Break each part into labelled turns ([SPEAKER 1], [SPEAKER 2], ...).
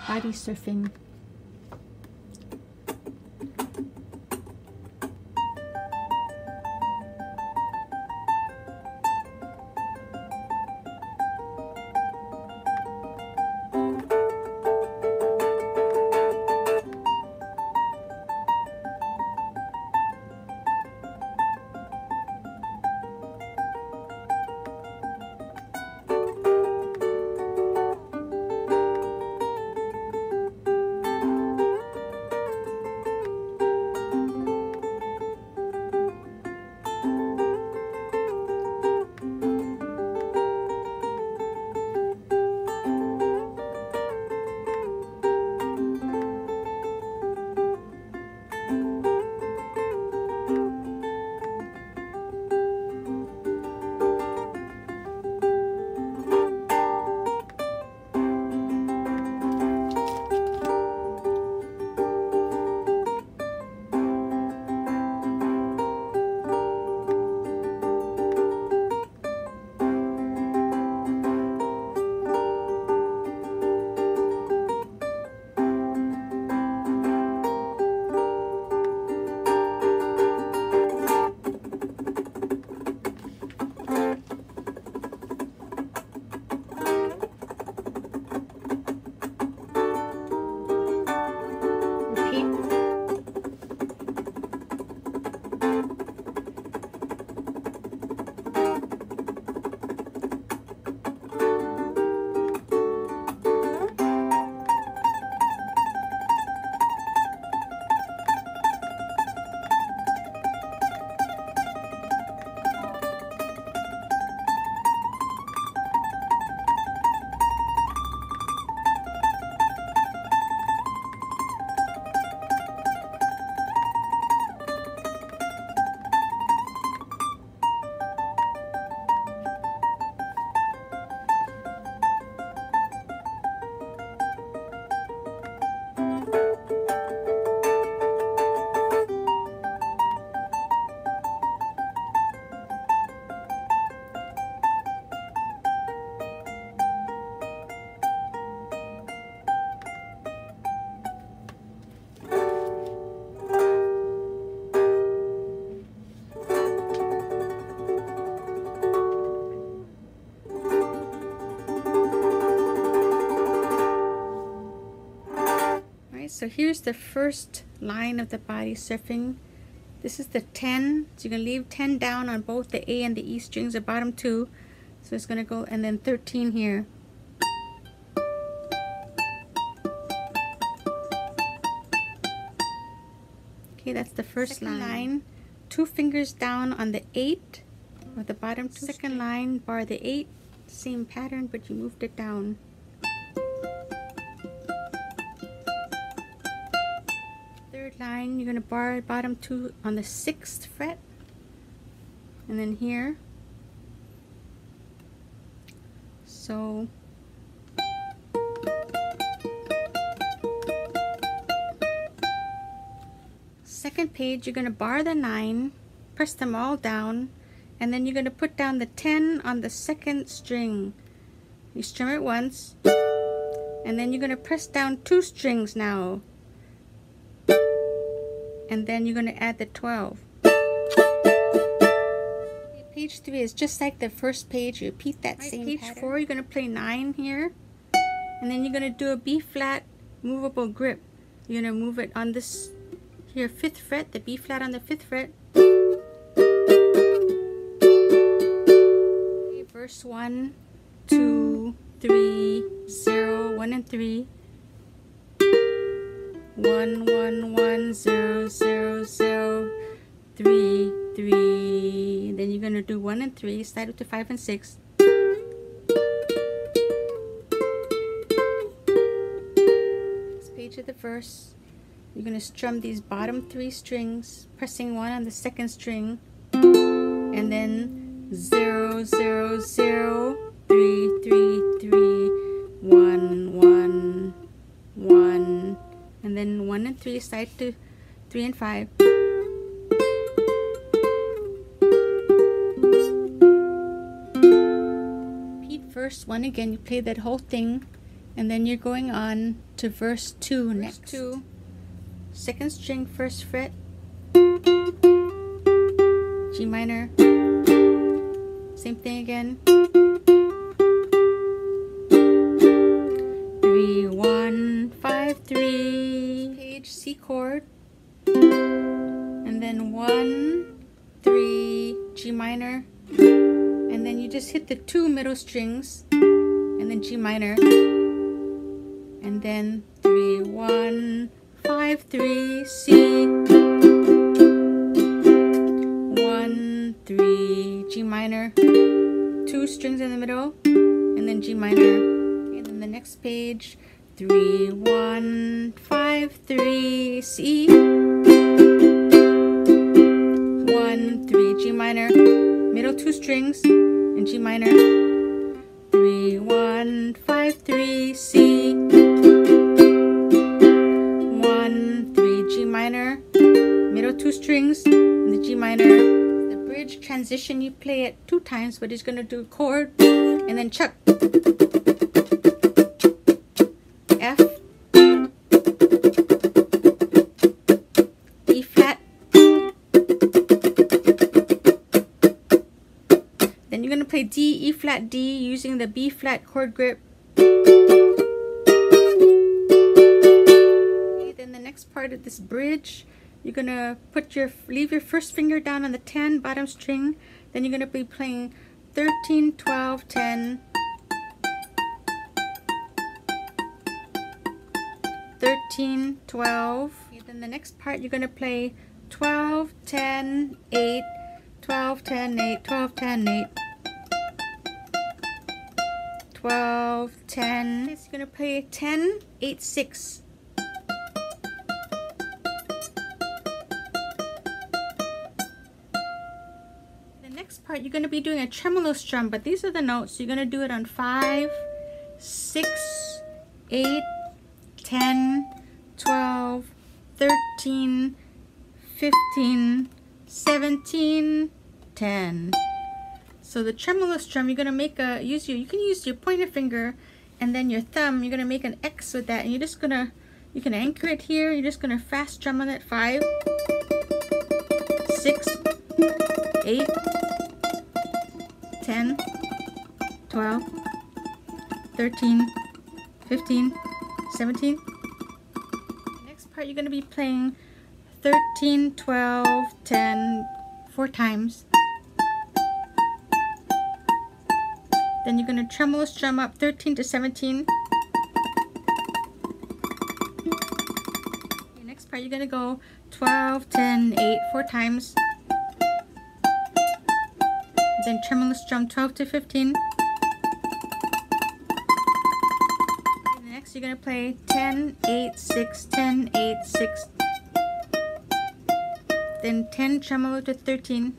[SPEAKER 1] body surfing. So here's the first line of the body surfing. This is the 10, so you're going to leave 10 down on both the A and the E strings, the bottom two. So it's going to go, and then 13 here. Okay, that's the first line. 2 fingers down on the 8 of the bottom two. Second line, bar the 8, same pattern, but you moved it down. Line, you're going to bar bottom 2 on the 6th fret, and then here. So second page, you're going to bar the 9, press them all down, and then you're going to put down the 10 on the 2nd string. You strum it once, and then you're going to press down 2 strings now. And then you're going to add the 12. Page 3 is just like the first page. You repeat that same pattern. Page 4, you're going to play 9 here. And then you're going to do a B flat movable grip. You're going to move it on this here 5th fret, the B flat on the 5th fret. Okay, verse 1, 2, 3, 0, 1 and 3. 1, 1, 1, 0, 0, 0, 3, 3. Then you're going to do 1 and 3, slide up to 5 and 6. Next page of the verse, you're going to strum these bottom 3 strings, pressing 1 on the 2nd string, and then 0, 0, 0, 3, 3, 3, 1, 1, 1. And then 1 and 3, slide to 3 and 5. Repeat verse 1 again. You play that whole thing And then you're going on to verse 2 next. 2, second string, first fret, G minor, same thing again, 3, 1, 5, 3, page, C chord, and then 1, 3, G minor, and then you just hit the 2 middle strings, and then G minor, and then 3, 1, 5, 3, C, 1, 3, G minor, 2 strings in the middle, and then G minor. And then the next page, 3, 1, 5, 3, C, 1, 3, G minor, middle 2 strings, and G minor, 3, 1, 5, 3, C, 1, 3, G minor, middle 2 strings, and the G minor. The bridge transition, you play it 2 times, but it's going to do a chord, and then chuck, F, E flat, then you're going to play D, E flat, D using the B flat chord grip. Okay, then the next part of this bridge, you're going to leave your first finger down on the 10 bottom string, then you're going to be playing 13, 12, 10, 13, 12. Okay, then the next part you're going to play 12, 10, 8, 12, 10, 8, 12, 10, 8, 12, 10. Okay, so you're going to play 10, 8, 6. The next part you're going to be doing a tremolo strum, but these are the notes. You're going to do it on 5, 6, 8, 10, 12, 13, 15, 17, 10. So the tremolo strum, you're going to make a, you can use your pointer finger and then your thumb, you're going to make an X with that, and you're just going to, you can anchor it here, you're just going to fast drum on it, 5, 6, 8, 10, 12, 13, 15, 17. Next part you're going to be playing 13, 12, 10, 4 times. Then you're going to tremolo strum up 13 to 17. The next part you're going to go 12, 10, 8, 4 times. Then tremolo strum 12 to 15. You're going to play 10, 8, 6, 10, 8, 6, then 10 tremolo to 13.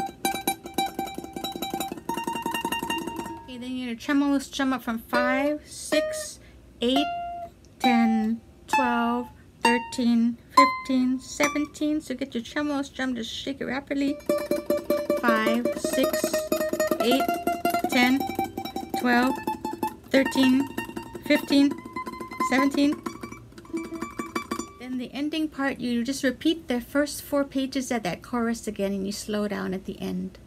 [SPEAKER 1] Okay, then you're going to tremolo strum up from 5, 6, 8, 10, 12, 13, 15, 17. So get your tremolo strum, just shake it rapidly. 5, 6, 8, 10, 12, 13, 15, 17. Then the ending part, you just repeat the first 4 pages of that chorus again, and you slow down at the end.